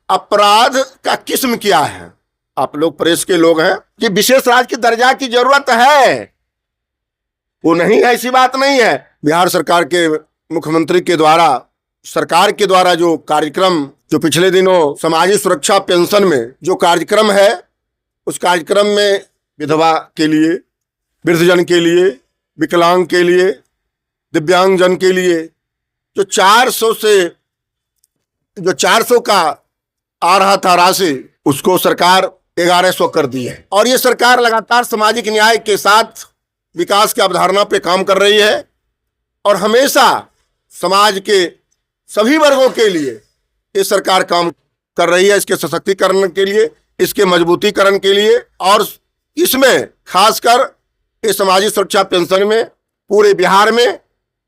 अपराध का किस्म क्या है। आप लोग प्रेस के लोग हैं कि विशेष राज्य की दर्जा की जरूरत है, वो नहीं, ऐसी बात नहीं है। बिहार सरकार के मुख्यमंत्री के द्वारा, सरकार के द्वारा जो कार्यक्रम, जो पिछले दिनों सामाजिक सुरक्षा पेंशन में जो कार्यक्रम है, उस कार्यक्रम में विधवा के लिए, वृद्धजन के लिए, विकलांग के लिए, दिव्यांगजन के लिए जो 400 का आ रहा था राशि, उसको सरकार 1100 कर दी है। और ये सरकार लगातार सामाजिक न्याय के साथ विकास की अवधारणा पे काम कर रही है और हमेशा समाज के सभी वर्गों के लिए ये सरकार काम कर रही है, इसके सशक्तिकरण के लिए, इसके मजबूतीकरण के लिए। और इसमें खासकर ये सामाजिक सुरक्षा पेंशन में पूरे बिहार में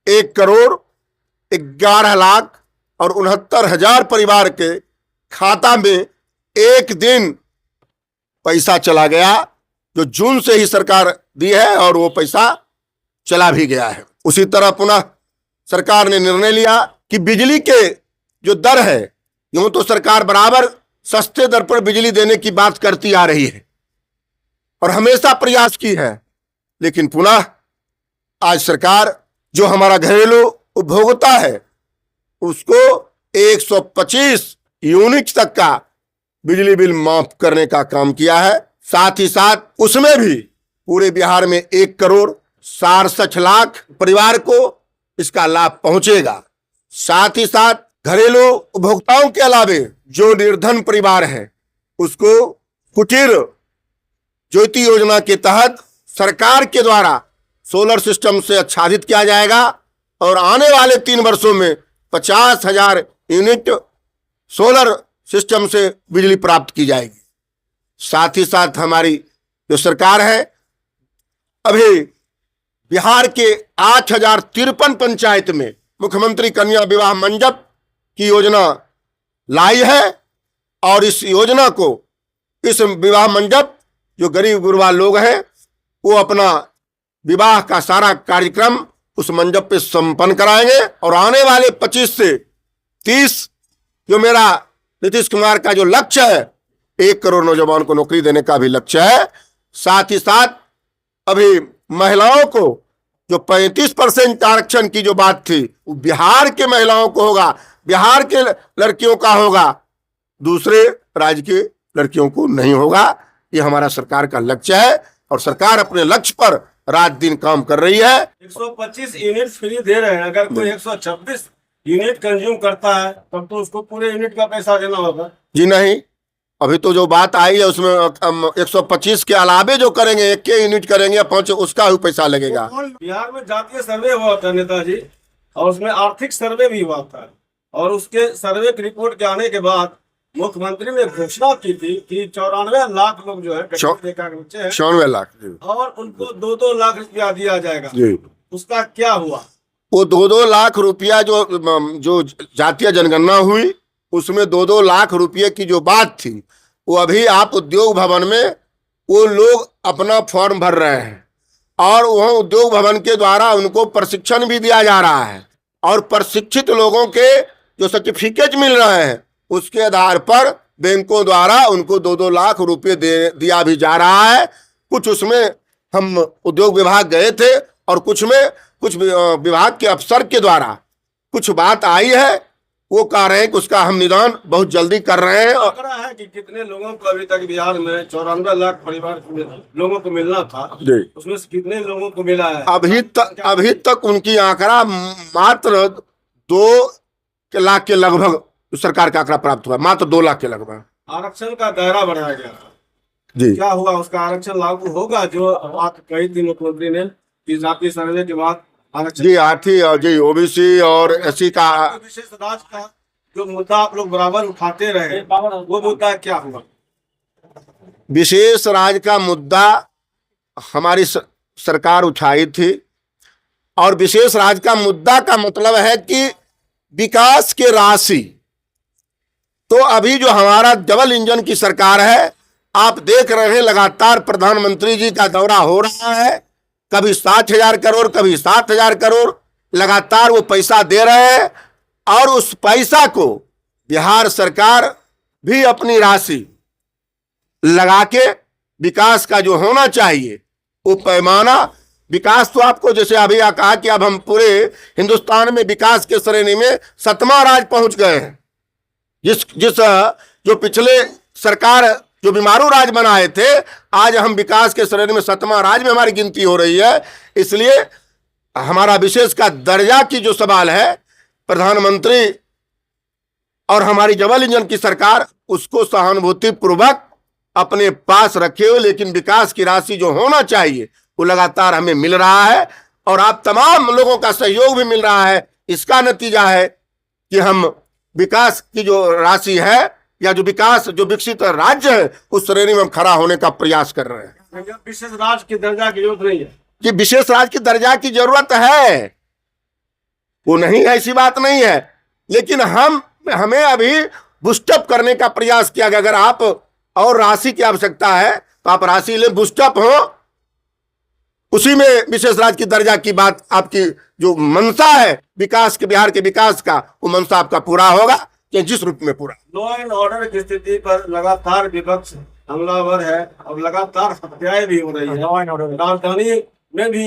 1,11,69,000 परिवार के खाता में एक दिन पैसा चला गया, जो जून से ही सरकार दी है और वो पैसा चला भी गया है। उसी तरह पुनः सरकार ने निर्णय लिया कि बिजली के जो दर है, यूं तो सरकार बराबर सस्ते दर पर बिजली देने की बात करती आ रही है और हमेशा प्रयास की है, लेकिन पुनः आज सरकार जो हमारा घरेलू उपभोक्ता है उसको 125 यूनिट तक का बिजली बिल माफ करने का काम किया है। साथ ही साथ उसमें भी पूरे बिहार में 1,67,00,000 परिवार को इसका लाभ पहुंचेगा। साथ ही साथ घरेलू उपभोक्ताओं के अलावे जो निर्धन परिवार है उसको कुटीर ज्योति योजना के तहत सरकार के द्वारा सोलर सिस्टम से आच्छादित किया जाएगा और आने वाले 3 वर्षों में 50,000 यूनिट सोलर सिस्टम से बिजली प्राप्त की जाएगी। साथ ही साथ हमारी जो सरकार है अभी बिहार के 8,053 पंचायत में मुख्यमंत्री कन्या विवाह मंडप की योजना लाई है और इस योजना को, इस विवाह मंडप जो गरीब गुरबा लोग हैं वो अपना विवाह का सारा कार्यक्रम उस मंडप पे संपन्न कराएंगे और आने वाले 25 से 30 जो मेरा नीतीश कुमार का जो लक्ष्य है, 1 करोड़ नौजवान को नौकरी देने का भी लक्ष्य है। साथ ही साथ अभी महिलाओं को जो 35% आरक्षण की जो बात थी वो बिहार के महिलाओं को होगा, बिहार के लड़कियों का होगा, दूसरे राज्य के लड़कियों को नहीं होगा। ये हमारा सरकार का लक्ष्य है और सरकार अपने लक्ष्य पर रात दिन काम कर रही है। 125 यूनिट फ्री दे रहे हैं, अगर कोई 126 यूनिट कंज्यूम करता है तब तो उसको पूरे यूनिट का पैसा देना होगा। जी नहीं, अभी तो जो बात आई है उसमें 125 के अलावे जो करेंगे, 1 यूनिट करेंगे 5, उसका भी पैसा लगेगा। बिहार में जातीय सर्वे हुआ था नेताजी, और उसमें आर्थिक सर्वे भी हुआ था और उसके सर्वे की रिपोर्ट के आने के बाद मुख्यमंत्री ने घोषणा की थी कि 94 लाख लोग जो है 94 लाख और उनको 2-2 लाख रुपया दिया जाएगा जी। उसका क्या हुआ? वो 2-2 लाख रुपया जो जातीय जनगणना हुई उसमें 2-2 लाख रुपये की जो बात थी वो अभी आप उद्योग भवन में वो लोग अपना फॉर्म भर रहे हैं और वह उद्योग भवन के द्वारा उनको प्रशिक्षण भी दिया जा रहा है और प्रशिक्षित लोगों के जो सर्टिफिकेट मिल रहे हैं उसके आधार पर बैंकों द्वारा उनको 2-2 लाख रुपए दिया भी जा रहा है। कुछ उसमें हम उद्योग विभाग गए थे और कुछ विभाग के अफसर के द्वारा कुछ बात आई है, वो कह रहे हैं कि उसका हम निदान बहुत जल्दी कर रहे हैं। और है कि कितने लोगों को अभी तक बिहार में 94 लाख परिवार लोगों को मिलना था, उसमें से कितने लोगों को मिला है? अभी तक उनकी आंकड़ा मात्र 2 लाख के लगभग सरकार का आंकड़ा प्राप्त हुआ, मात्र 2 लाख के लगभग। आरक्षण का दायरा बढ़ाया गया जी, क्या हुआ? उसका आरक्षण लागू होगा जो बात कही थी मुख्यमंत्री ने कि जातीय सर्वे के बाद जी आर्थिक और जी ओबीसी और एससी का विशेष राज्य का जो मुद्दा आप लोग बराबर उठाते रहे, वो मुद्दा क्या हुआ? विशेष राज्य का मुद्दा हमारी सरकार उठाई थी और विशेष राज्य का मुद्दा का मतलब है कि विकास के राशि। तो अभी जो हमारा डबल इंजन की सरकार है, आप देख रहे हैं लगातार प्रधानमंत्री जी का दौरा हो रहा है, कभी 60,000 करोड़ कभी 7,000 करोड़ लगातार वो पैसा दे रहे हैं और उस पैसा को बिहार सरकार भी अपनी राशि लगा के विकास का जो होना चाहिए वो पैमाना, विकास तो आपको जैसे अभी कहा कि अब हम पूरे हिंदुस्तान में विकास के श्रेणी में 7वां राज्य पहुंच गए हैं। जिस जो पिछले सरकार जो बीमारू राज्य बनाए थे, आज हम विकास के श्रेणी में 7वां राज्य में हमारी गिनती हो रही है। इसलिए हमारा विशेष का दर्जा की जो सवाल है, प्रधानमंत्री और हमारी डबल इंजन की सरकार उसको सहानुभूति पूर्वक अपने पास रखे हो, लेकिन विकास की राशि जो होना चाहिए वो लगातार हमें मिल रहा है और आप तमाम लोगों का सहयोग भी मिल रहा है। इसका नतीजा है कि हम विकास की जो राशि है या जो विकास जो विकसित राज्य है उस श्रेणी में हम खड़ा होने का प्रयास कर रहे हैं। विशेष राज्य की दर्जा की जरूरत नहीं है कि विशेष राज्य की दर्जा की जरूरत है, वो नहीं है, ऐसी बात नहीं है, लेकिन हमें अभी बूस्टअप करने का प्रयास किया गया। अगर आप और राशि की आवश्यकता है तो आप राशि ले, बूस्टअप हो, उसी में विशेष राज्य की दर्जा की बात, आपकी जो मनसा है विकास के, बिहार के विकास का, वो मनसा आपका पूरा होगा कि जिस रूप में पूरा। लॉ एंड ऑर्डर की स्थिति पर लगातार विपक्ष हमलावर है और लगातार हत्याएं भी हो रही है। राजधानी में भी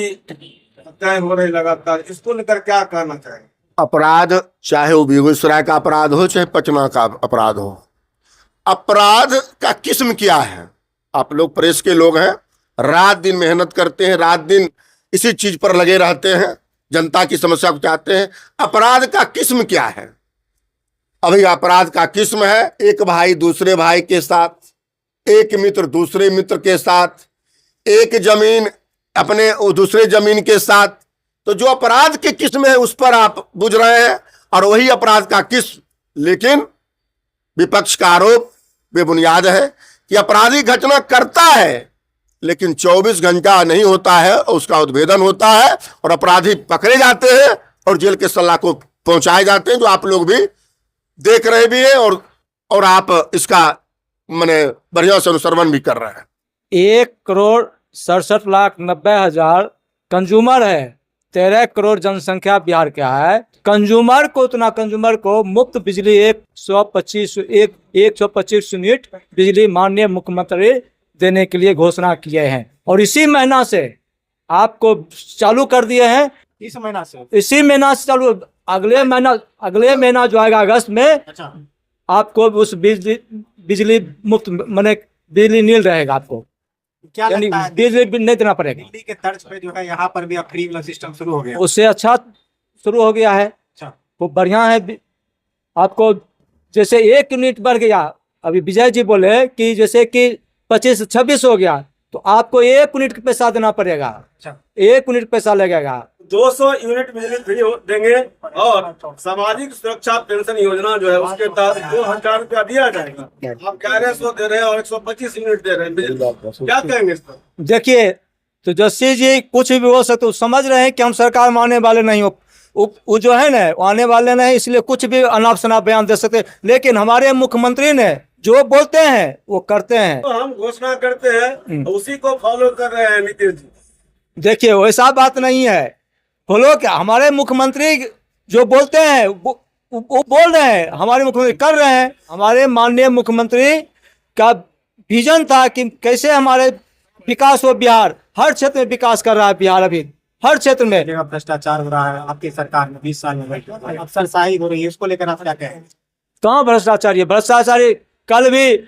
हत्याएं हो रही लगातार, इसको लेकर क्या कहना चाहिए? अपराध चाहे वो बेगूसराय का अपराध हो चाहे पटना का अपराध हो, अपराध का किस्म क्या है? आप लोग प्रेस के लोग हैं, रात दिन मेहनत करते हैं, रात दिन इसी चीज पर लगे रहते हैं, जनता की समस्या को चाहते हैं। अपराध का किस्म क्या है? अभी अपराध का किस्म है एक भाई दूसरे भाई के साथ, एक मित्र दूसरे मित्र के साथ, एक जमीन अपने दूसरे जमीन के साथ। तो जो अपराध की किस्म है उस पर आप बुझ रहे हैं और वही अपराध का किस्म, लेकिन विपक्ष का आरोप बेबुनियाद है कि अपराधी घटना करता है लेकिन 24 घंटा नहीं होता है, उसका उद्भेदन होता है और अपराधी पकड़े जाते हैं और जेल के सलाखों पहुंचाए जाते हैं, जो आप लोग भी देख रहे भी हैं और आप इसका माने बढ़िया से अनुसरण भी कर रहे हैं। 1,67,90,000 कंज्यूमर है, 13 करोड़ जनसंख्या बिहार का है। कंज्यूमर को मुफ्त बिजली 125 यूनिट बिजली माननीय मुख्यमंत्री देने के लिए घोषणा किए हैं और इसी महीना से आपको चालू कर दिए हैं। इसी महीना से चालू, अगले महीना जो आएगा अगस्त में, अच्छा, आपको उस बिजली मुफ्त माने बिजली नील रहेगा। आपको क्या यानी लगता है बिजली नहीं देना पड़ेगा। दिल्ली के तर्ज पे जो है यहाँ पर भी अब फ्री वाला सिस्टम शुरू हो गया? उससे अच्छा शुरू हो गया है, अच्छा, वो बढ़िया है। आपको जैसे 1 यूनिट बढ़ गया, अभी विजय जी बोले कि जैसे कि 25 से 26 हो गया तो आपको 1 यूनिट का पैसा देना पड़ेगा। अच्छा, 1 यूनिट पैसा लगेगा। 200 यूनिट बिजली फ्री देंगे और सामाजिक सुरक्षा पेंशन योजना जो है उसके तहत 2,000 रुपया दिया जाएगा। आप कह रहे 100 दे रहे हैं और 125 यूनिट दे रहे हैं बिजली, क्या कहेंगे इस पर? देखिए, तो जस्सी जी कुछ भी हो सकते, समझ रहे हैं कि हम सरकार में आने वाले नहीं हो, वो जो है ना वो आने वाले नहीं, इसलिए कुछ भी अनाप शनाप बयान दे सकते, लेकिन हमारे मुख्यमंत्री ने जो बोलते हैं वो करते हैं। तो हम घोषणा करते हैं उसी को फॉलो कर रहे हैं नीतीश जी। देखिए वैसा बात नहीं है, फॉलो क्या, हमारे मुख्यमंत्री जो बोलते हैं वो बोल रहे हैं, हमारे मुख्यमंत्री कर रहे हैं। हमारे माननीय मुख्यमंत्री का विजन था कि कैसे हमारे विकास हो, बिहार हर क्षेत्र में विकास कर रहा है बिहार, अभी हर क्षेत्र में। जगह भ्रष्टाचार हो रहा है आपकी सरकार में 20 साल में, अफसरशाही हो रही है, इसको लेकर आप क्या कहें? कहाँ भ्रष्टाचारी? भ्रष्टाचारी कल भी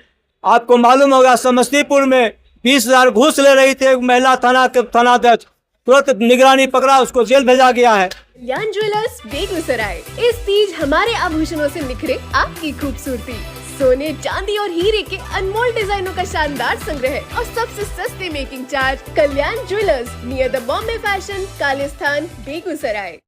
आपको मालूम होगा समस्तीपुर में 20,000 घूस ले रही थी महिला थानाध्यक्ष, तुरंत निगरानी पकड़ा, उसको जेल भेजा गया है। कल्याण ज्वेलर्स बेगूसराय, इस तीज हमारे आभूषणों से निखरे आपकी खूबसूरती। सोने, चांदी और हीरे के अनमोल डिजाइनों का शानदार संग्रह और सबसे सस्ते making charge. Kalyan jewellers near the Bombay fashion, Kalisthan, Begusarai.